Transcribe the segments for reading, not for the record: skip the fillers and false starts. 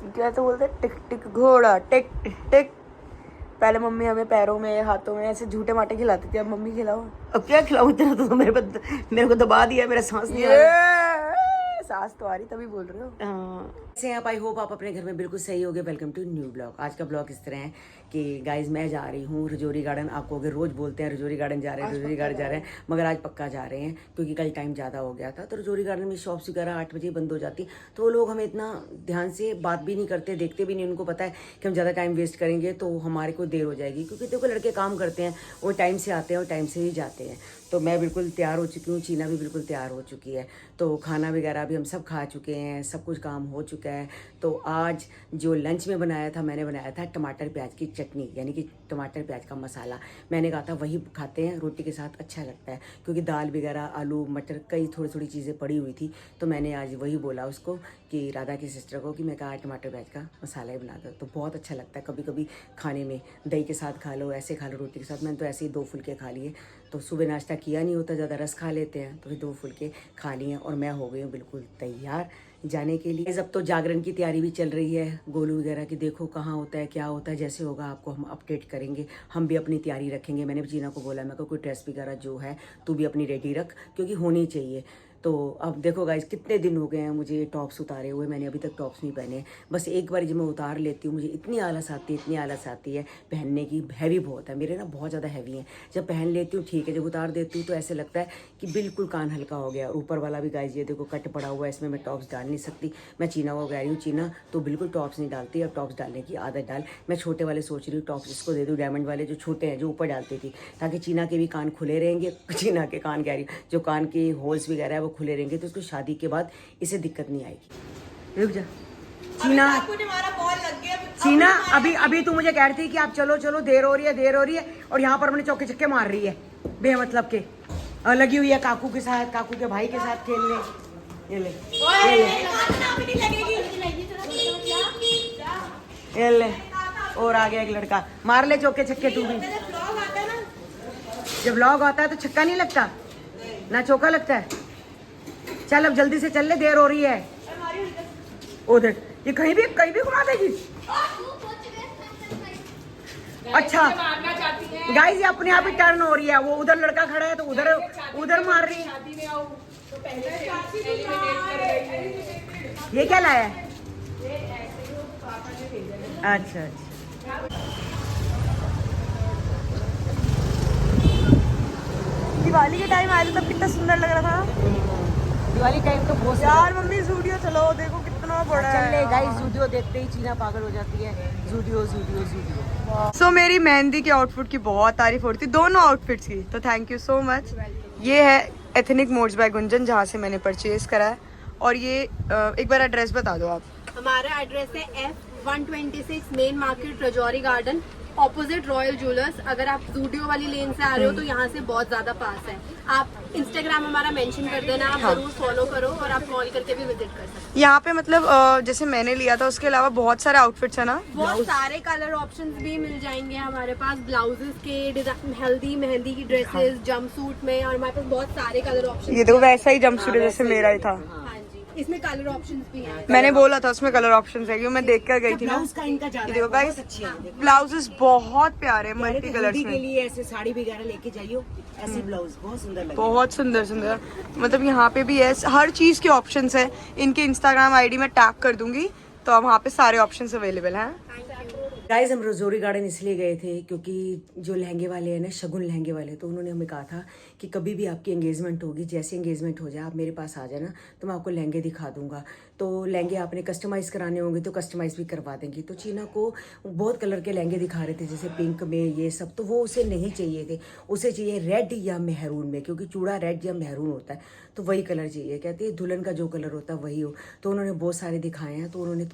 क्या तो बोलते टिक टिक घोड़ा टिक टिक। पहले मम्मी हमें पैरों में हाथों में ऐसे झूठे माटे खिलाती थी, अब मम्मी खिलाओ। अब क्या खिलाऊं, इतना तो मेरे को दबा दिया, मेरा सांस नहीं आ रहा। सांस तो आ रही तभी बोल रहे हो। कैसे आप? आई होप आप अपने घर में बिल्कुल सही होगे। Welcome to new blog. आज का ब्लॉग इस तरह है कि गाइज मैं जा रही हूँ रजौरी गार्डन। आपको अगर रोज बोलते हैं रजौरी गार्डन जा रहे हैं, रजौरी गार्डन जा रहे हैं, मगर आज पक्का जा रहे हैं क्योंकि कल टाइम ज़्यादा हो गया था। तो रजौरी गार्डन में शॉप्स वगैरह 8 बजे बंद हो जाती, तो वो लोग हमें इतना ध्यान से बात भी नहीं करते, देखते भी नहीं। उनको पता है कि हम ज़्यादा टाइम वेस्ट करेंगे तो हमारे को देर हो जाएगी, क्योंकि देखो लड़के काम करते हैं, वो टाइम से आते हैं और टाइम से ही जाते हैं। तो मैं बिल्कुल तैयार हो चुकी हूँ, चीना भी बिल्कुल तैयार हो चुकी है। तो खाना वगैरह भी हम सब खा चुके हैं, सब कुछ काम हो चुका है। तो आज जो लंच में बनाया था, मैंने बनाया था टमाटर प्याज की चटनी, यानी कि टमाटर प्याज का मसाला। मैंने कहा था वही खाते हैं, रोटी के साथ अच्छा लगता है, क्योंकि दाल वगैरह आलू मटर कई थोड़ी थोड़ी चीज़ें पड़ी हुई थी। तो मैंने आज वही बोला उसको कि राधा की सिस्टर को कि मैं कहा टमाटर प्याज का मसाला ही बना दो, तो बहुत अच्छा लगता है। कभी कभी खाने में दही के साथ खा लो, ऐसे खा लो रोटी के साथ। मैंने तो ऐसे ही 2 फुलके खा लिए। तो सुबह नाश्ता किया नहीं होता, ज़्यादा रस खा लेते हैं, तो फिर 2 फुलके खा लिए और मैं हो गई हूँ बिल्कुल तैयार जाने के लिए। अब तो जागरण की तैयारी भी चल रही है, गोलू वगैरह की। देखो कहाँ होता है क्या होता है, जैसे होगा आपको हम अपडेट करेंगे। हम भी अपनी तैयारी रखेंगे। मैंने भी जीना को बोला, मैं को कोई ड्रेस वगैरह जो है तू भी अपनी रेडी रख, क्योंकि होनी चाहिए। तो अब देखो गाइज कितने दिन हो गए हैं मुझे टॉप्स उतारे हुए, मैंने अभी तक टॉप्स नहीं पहने। बस एक बार जब मैं उतार लेती हूँ मुझे इतनी आलस आती है, इतनी आलस आती है पहनने की। हैवी बहुत है मेरे ना, बहुत ज़्यादा हैवी है। जब पहन लेती हूँ ठीक है, जब उतार देती हूँ तो ऐसे लगता है कि बिल्कुल कान हल्का हो गया। ऊपर वाला भी गाइज ये देखो कट पड़ा हुआ है, इसमें मैं टॉप्स डाल नहीं सकती। मैं चीना को कह रही हूँ, चीना तो बिल्कुल टॉप्स नहीं डालती, अब टॉप्स डालने की आदत डाल। मैं छोटे वाले सोच रही हूँ टॉप्स इसको दे दूँ, डायमंड वाले जो छोटे हैं, जो ऊपर डालती थी, ताकि चीना के भी कान खुले रहेंगे। चीना के कान कह रही हूँ, जो कान के होल्स वगैरह है वो खुले रहेंगे, तो उसको शादी के बाद इसे दिक्कत नहीं आएगी। रुक जा चीना, चीना अभी अभी तू मुझे कह रही थी कि आप चलो चलो, देर हो रही है, देर हो रही है, और यहाँ पर मैंने चौके छक्के मार रही है बेमतलब के। लगी हुई है काकू के साथ, काकू के भाई के साथ खेलने। ये ले, ये ले, और आ गया एक लड़का। मार ले चौके छक्के तू भी। जब व्लॉग आता है तो छक्का नहीं लगता ना, चौका लगता है। चल अब जल्दी से चल ले, देर हो रही है। ओ देख, ये कहीं भी घुमा देगी। अच्छा गाइस, ये अपने आप ही टर्न हो रही है। वो उधर लड़का खड़ा है तो उधर मार रही है। ये क्या लाया है? अच्छा अच्छा, दिवाली के टाइम आए थे तब कितना सुंदर लग रहा था। दिवाली टाइम तो बहुत यार मम्मी जूडियो चलो, देखो कितना बड़ा है। चल ले गाइस, जूडियो देखते ही चीना पागल हो जाती है। जूडियो जूडियो जूडियो। सो मेरी मेहंदी के आउटफिट की बहुत तारीफ हो रही थी, दोनों आउटफिट्स की, तो थैंक यू सो मच। ये है एथनिक मोड्स बाय गुंजन, जहाँ से मैंने परचेज करा है। और ये एक बार एड्रेस बता दो आप। हमारा एड्रेस है F126 main market Rajouri garden, opposite royal jewellers. अगर आप जूडियो वाली लेन से आ रहे हो तो यहाँ से बहुत ज्यादा पास है। आप इंस्टाग्राम हमारा मेंशन कर देना, आप जरूर फॉलो करो, और आप कॉल करके भी विजिट कर सकते हैं। यहाँ पे मतलब जैसे मैंने लिया था उसके अलावा बहुत सारे आउटफिट्स है ना, बहुत सारे कलर ऑप्शंस भी मिल जाएंगे हमारे पास, ब्लाउजेस के डिजाइन, हल्दी मेहंदी की ड्रेसेस, जंप सूट में, और हमारे पास बहुत सारे कलर ऑप्शन। ये देखो वैसा ही जंपसूट है जैसे मेरा ही था। हाँ जी, इसमें कलर ऑप्शंस भी हैं। मैंने बोला था उसमें कलर ऑप्शंस है, क्योंकि मैं देख कर गई थी ना। ब्लाउज का इनका ये ज्यादा देखो है, गाइस, बहुत अच्छे हैं। ब्लाउजेस बहुत प्यारे मल्टी हल्दी कलर्स के में। लिए ऐसे साड़ी वगैरह लेके जाइयो, ऐसे ब्लाउज बहुत सुंदर लगे। बहुत सुंदर सुंदर, मतलब यहाँ पे भी है, हर चीज के ऑप्शंस है। इनके इंस्टाग्राम आईडी में टैग कर दूंगी, तो वहाँ पे सारे ऑप्शंस अवेलेबल हैं। गाइज हम रजौरी गार्डन इसलिए गए थे क्योंकि जो लहंगे वाले हैं ना, शगुन लहंगे वाले, तो उन्होंने हमें कहा था कि कभी भी आपकी एंगेजमेंट होगी, जैसे एंगेजमेंट हो जाए आप मेरे पास आ जाना, तो मैं आपको लहंगे दिखा दूंगा। तो लहंगे आपने कस्टमाइज़ कराने होंगे तो कस्टमाइज़ भी करवा देंगी। तो चीना को बहुत कलर के लहंगे दिखा रहे थे, जैसे पिंक में ये सब, तो वो उसे नहीं चाहिए थे। उसे चाहिए रेड या मेहरून में, क्योंकि चूड़ा रेड या मेहरून होता है, तो वही कलर चाहिए। कहती है दुल्हन का जो कलर होता है वही हो। तो उन्होंने बहुत सारे दिखाए हैं, तो उन्होंने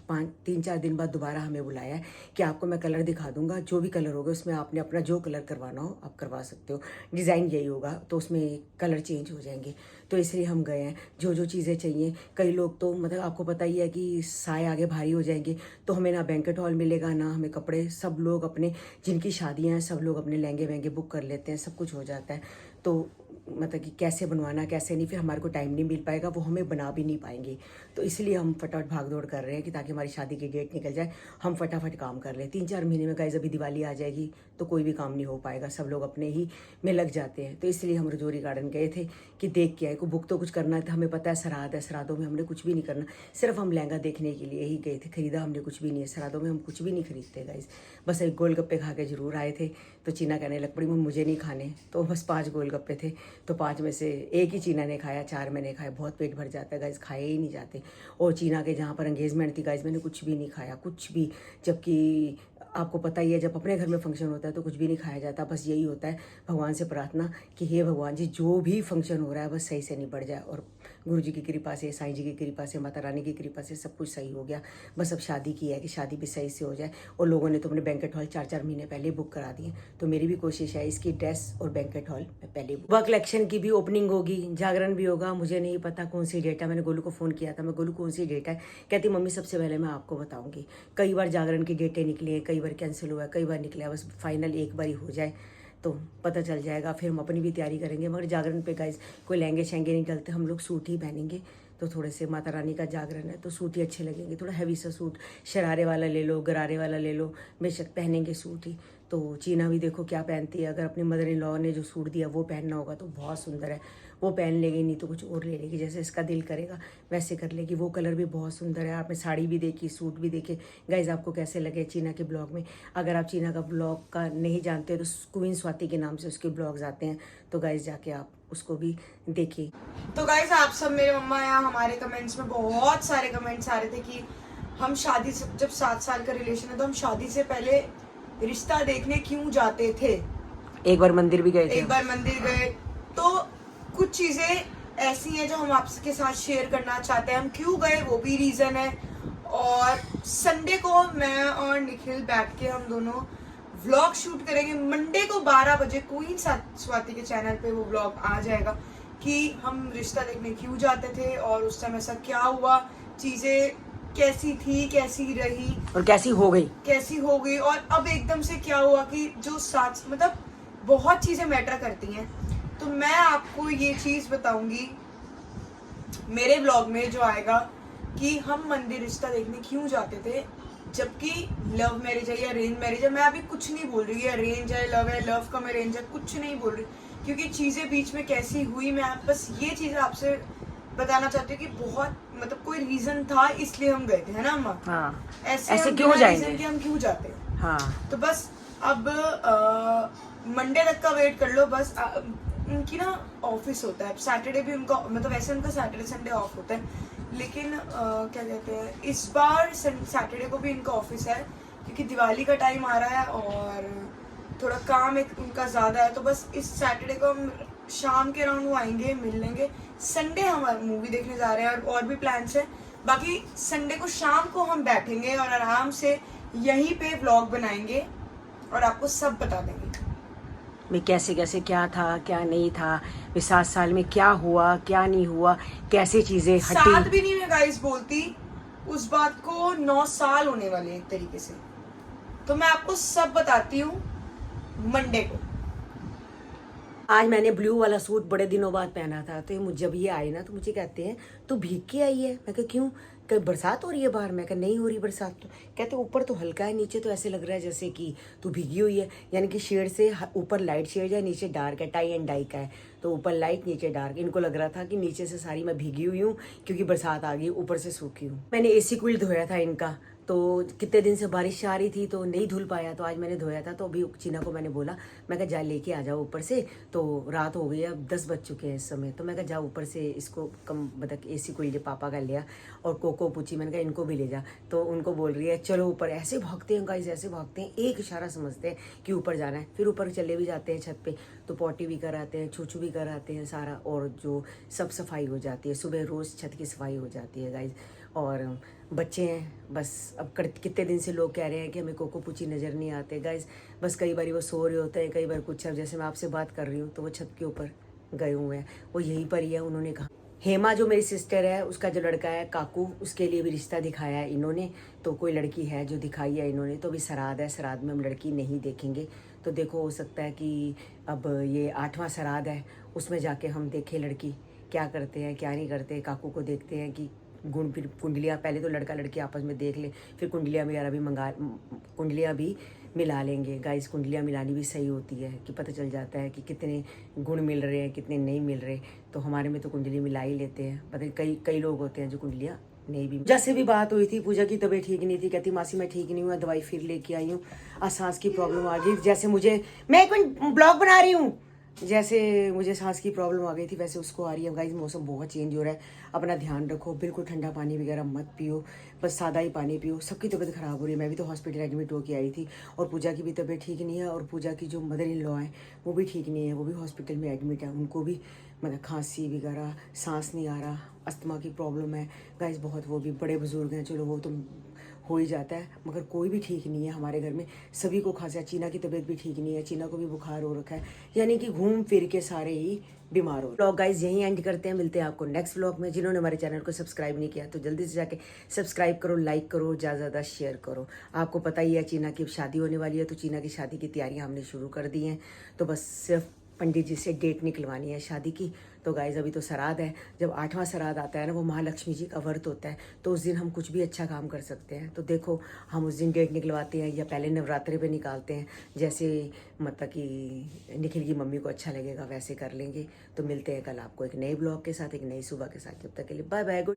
3-4 दिन बाद दोबारा हमें बुलाया है कि आपको मैं कलर दिखा दूंगा, जो भी कलर होगा उसमें आपने अपना जो कलर करवाना हो आप करवा सकते हो, डिज़ाइन यही होगा, तो उसमें कलर चेंज हो जाएंगे। तो इसलिए हम गए हैं, जो जो चीज़ें चाहिए। कई लोग तो मतलब आपको पता ही है कि साए आगे भारी हो जाएंगे, तो हमें ना बैंकेट हॉल मिलेगा ना हमें कपड़े। सब लोग अपने, जिनकी शादियाँ हैं, सब लोग अपने लहंगे वहंगे बुक कर लेते हैं, सब कुछ हो जाता है। तो मतलब कि कैसे बनवाना कैसे नहीं, फिर हमारे को टाइम नहीं मिल पाएगा, वो हमें बना भी नहीं पाएंगे। तो इसलिए हम फटाफट भाग दौड़ कर रहे हैं कि ताकि हमारी शादी की डेट निकल जाए, हम फटाफट काम कर लें। 3-4 महीने में गाइस अभी दिवाली आ जाएगी तो कोई भी काम नहीं हो पाएगा, सब लोग अपने ही में लग जाते हैं। तो इसलिए हम रजौरी गार्डन गए थे कि देख के आए, को बुक तो कुछ करना था, हमें पता है श्राद्ध है, श्राद्धों में हमने कुछ भी नहीं करना, सिर्फ हम लहंगा देखने के लिए ही गए थे, खरीदा हमने कुछ भी नहीं है, श्राद्धों में हम कुछ भी नहीं खरीदते गाइस। बस एक गोलगप्पे खा के जरूर आए थे। तो चीना कहने लग पड़ी मुझे नहीं खाने, तो बस 5 गोलगप्पे थे, तो 5 में से 1 ही चीना ने खाया, 4 मैंने खाया। बहुत पेट भर जाता है गाइस, खाए ही नहीं जाते। और चीना के जहाँ पर एंगेजमेंट थी गाइस, मैंने कुछ भी नहीं खाया, कुछ भी, जबकि आपको पता ही है जब अपने घर में फंक्शन होता है तो कुछ भी नहीं खाया जाता। बस यही होता है भगवान से प्रार्थना कि हे भगवान जी जो भी फंक्शन हो रहा है बस सही से निपट जाए, और गुरु जी की कृपा से, साईं जी की कृपा से, माता रानी की कृपा से सब कुछ सही हो गया। बस अब शादी की है कि शादी भी सही से हो जाए। और लोगों ने तो अपने बैंकेट हॉल 4-4 महीने पहले बुक करा दिए, तो मेरी भी कोशिश है इसकी ड्रेस और बैंकेट हॉल मैं पहले। वह कलेक्शन की भी ओपनिंग होगी, जागरण भी होगा, मुझे नहीं पता कौन सी डेट है। मैंने गोलू को फ़ोन किया था, मैं गोलू कौन सी डेट है, कहती मम्मी सबसे पहले मैं आपको बताऊंगी। कई बार जागरण की डेटें निकली है, कई बार कैंसिल हुआ है, कई बार निकला है, बस फाइनल एक बार ही हो जाए तो पता चल जाएगा, फिर हम अपनी भी तैयारी करेंगे। मगर जागरण पे गाइस कोई लहंगे शहंगे नहीं डलते, हम लोग सूट ही पहनेंगे। तो थोड़े से माता रानी का जागरण है तो सूट ही अच्छे लगेंगे, थोड़ा हैवी सा सूट, शरारे वाला ले लो, गरारे वाला ले लो, बेशक पहनेंगे सूट ही। तो चीना भी देखो क्या पहनती है, अगर अपने मदर इन लॉ ने जो सूट दिया वो पहनना होगा तो बहुत सुंदर है, वो पहन लेगी, नहीं तो कुछ और ले लेगी, जैसे इसका दिल करेगा वैसे कर लेगी। वो कलर भी बहुत सुंदर है। आपने साड़ी भी देखी, सूट भी देखे। गाइज आपको कैसे लगे चीना के ब्लॉग में? अगर आप चीना का ब्लॉग का नहीं जानते तो क्वीन स्वाति के नाम से उसके ब्लॉग्स आते हैं, तो गाइज जाके आप उसको भी देखिए। तो गाइस आप सब, मेरे मम्मा यहाँ हमारे कमेंट्स में बहुत सारे कमेंट्स आ रहे थे कि हम शादी से, जब 7 साल का रिलेशन है तो हम शादी से पहले रिश्ता देखने क्यों जाते थे। एक बार मंदिर भी गए थे, एक बार मंदिर गए। तो कुछ चीजें ऐसी हैं जो हम आपके साथ शेयर करना चाहते हैं। हम क्यों गए वो भी रीजन है। और संडे को मैं और निखिल बैठ के हम दोनों व्लॉग शूट करेंगे। मंडे को 12 बजे क्वीन स्वाति के चैनल पे वो व्लॉग आ जाएगा कि हम रिश्ता देखने क्यों जाते थे और उस समय ऐसा क्या हुआ, चीजें कैसी थी, कैसी रही और कैसी हो गई, और अब एकदम से क्या हुआ कि जो साथ, मतलब बहुत चीजें मैटर करती हैं। तो मैं आपको ये चीज बताऊंगी मेरे ब्लॉग में जो आएगा कि हम मंदिर रिश्ता देखने क्यों जाते थे, जबकि लव मैरिज है या अरेंज मैरिज है। मैं अभी कुछ नहीं बोल रही है अरेंज है, लव कम अरेंज है, कुछ नहीं बोल रही, क्योंकि चीजें बीच में कैसी हुई मैं बस ये चीज आपसे बताना चाहती हूँ कि बहुत, मतलब कोई रीजन था इसलिए हम गए थे, है ना अम्मा? हाँ, ऐसे क्यों जाएंगे कि हम क्यों जाते हैं। हाँ, तो बस अब मंडे तक का वेट कर लो। बस उनकी ना ऑफिस होता है सैटरडे भी उनका, मतलब वैसे उनका सैटरडे संडे ऑफ होता है, लेकिन क्या कहते हैं, इस बार सैटरडे को भी इनका ऑफिस है क्योंकि दिवाली का टाइम आ रहा है और थोड़ा काम एक उनका ज़्यादा है। तो बस इस सैटरडे को हम शाम के राउंड वो आएंगे, मिल लेंगे। संडे हम मूवी देखने जा रहे हैं और भी प्लान्स है। बाकी संडे को शाम को हम बैठेंगे और आराम से यहीं पे व्लॉग बनाएंगे और आपको सब बता देंगे मैं कैसे कैसे क्या था क्या नहीं था, मैं 7 साल में क्या हुआ क्या नहीं हुआ, कैसे चीजें हटी। 7 भी नहीं मैं गाइस बोलती, उस बात को 9 साल होने वाले एक तरीके से। तो मैं आपको सब बताती हूँ मंडे को। आज मैंने ब्लू वाला सूट बड़े दिनों बाद पहना था, तो मुझे जब ये आई ना तो मुझे कहते हैं तू भीग के आई है। मैं कहा क्यों? कहीं बरसात हो रही है बाहर? मैं कहा नहीं हो रही बरसात। तो कहते ऊपर तो हल्का है, नीचे तो ऐसे लग रहा है जैसे कि तू भीगी हुई है, यानी कि शेड से ऊपर लाइट शेड है, नीचे डार्क है, टाई एंड डाई का है, तो ऊपर लाइट नीचे डार्क। इनको लग रहा था कि नीचे से सारी मैं भीगी हुई हूँ क्योंकि बरसात आ गई, ऊपर से सूखी हूँ। मैंने एसी कूल धोया था इनका, तो कितने दिन से बारिश आ रही थी तो नहीं धुल पाया, तो आज मैंने धोया था। तो अभी चीना को मैंने बोला, मैं कहा जा लेके आ जाओ ऊपर से, तो रात हो गई है, अब 10 बज चुके हैं इस समय। तो मैं कहा जा ऊपर से इसको कम, मतलब एसी को ले, पापा का लिया और कोको पूछी, मैंने कहा इनको भी ले जा। तो उनको बोल रही है चलो ऊपर। ऐसे भागते हैं गाइस, ऐसे भागते हैं, एक इशारा समझते हैं कि ऊपर जाना है, फिर ऊपर चले भी जाते हैं छत पे, तो पॉटी भी कराते हैं, छूछू भी कराते हैं सारा, और जो सब सफाई हो जाती है, सुबह रोज़ छत की सफाई हो जाती है गाइस। और बच्चे हैं बस, अब कितने दिन से लोग कह रहे हैं कि हमें कोको पूछी नज़र नहीं आते गाइस। बस कई बार वो सो रहे होते हैं, कई बार कुछ। अब जैसे मैं आपसे बात कर रही हूँ तो वो छत के ऊपर गए हुए हैं, वो यहीं पर ही है। उन्होंने कहा हेमा जो मेरी सिस्टर है, उसका जो लड़का है काकू, उसके लिए भी रिश्ता दिखाया है इन्होंने, तो कोई लड़की है जो दिखाई है इन्होंने। तो अभी श्राद्ध है, श्राद्ध में हम लड़की नहीं देखेंगे, तो देखो हो सकता है कि अब ये 8वां श्राद्ध है, उसमें जाके हम देखें लड़की क्या करते हैं क्या नहीं करते। काकू को देखते हैं कि गुण, फिर कुंडलियाँ, पहले तो लड़का लड़की आपस में देख ले, फिर कुंडलियाँ वगैरह भी कुंडलियाँ भी मिला लेंगे। गाइस कुंडलियाँ मिलानी भी सही होती है कि पता चल जाता है कि कितने गुण मिल रहे हैं, कितने नहीं मिल रहे। तो हमारे में तो कुंडली मिला ही लेते हैं। पता नहीं कई लोग होते हैं जो कुंडलियाँ नहीं भी। जैसे भी बात हुई थी, पूजा की तबीयत ठीक नहीं थी, कहती मासी मैं ठीक नहीं हूँ, दवाई फिर लेके आई हूँ, आज सांस की प्रॉब्लम आ गई। जैसे मैं एक ब्लॉग बना रही हूँ, जैसे मुझे सांस की प्रॉब्लम आ गई थी वैसे उसको आ रही है। गाइस मौसम बहुत चेंज हो रहा है, अपना ध्यान रखो, बिल्कुल ठंडा पानी वगैरह मत पियो, बस सादा ही पानी पियो। सबकी तबीयत ख़राब हो रही है, मैं भी तो हॉस्पिटल एडमिट होकर आई थी, और पूजा की भी तबीयत ठीक नहीं है, और पूजा की जो मदर इन लॉ है वो भी ठीक नहीं है, वो भी हॉस्पिटल में एडमिट है, उनको भी मतलब खांसी वगैरह, सांस नहीं आ रहा, अस्थमा की प्रॉब्लम है। गाइस बहुत, वो भी बड़े बुजुर्ग हैं, चलो वो तो हो ही जाता है, मगर कोई भी ठीक नहीं है हमारे घर में, सभी को खांसी है। चीना की तबीयत भी ठीक नहीं है, चीना को भी बुखार हो रखा है, यानी कि घूम फिर के सारे ही बीमार हो। व्लॉग गाइस यहीं एंड करते हैं, मिलते हैं आपको नेक्स्ट व्लॉग में। जिन्होंने हमारे चैनल को सब्सक्राइब नहीं किया तो जल्दी से जाके सब्सक्राइब करो, लाइक करो, ज़्यादा ज़्यादा शेयर करो। आपको पता ही है चीना की शादी होने वाली है, तो चीना की शादी की तैयारियां हमने शुरू कर दी हैं, तो बस सिर्फ पंडित जी से डेट निकलवानी है शादी की। तो गाइज अभी तो श्राद्ध है, जब 8वां श्राद्ध आता है ना, वो महालक्ष्मी जी का व्रत होता है, तो उस दिन हम कुछ भी अच्छा काम कर सकते हैं। तो देखो हम उस दिन डेट निकलवाते हैं या पहले नवरात्रे पे निकालते हैं, जैसे मतलब कि निखिल की मम्मी को अच्छा लगेगा वैसे कर लेंगे। तो मिलते हैं कल आपको एक नए ब्लॉग के साथ, एक नई सुबह के साथ। जब तक के लिए बाय बाय।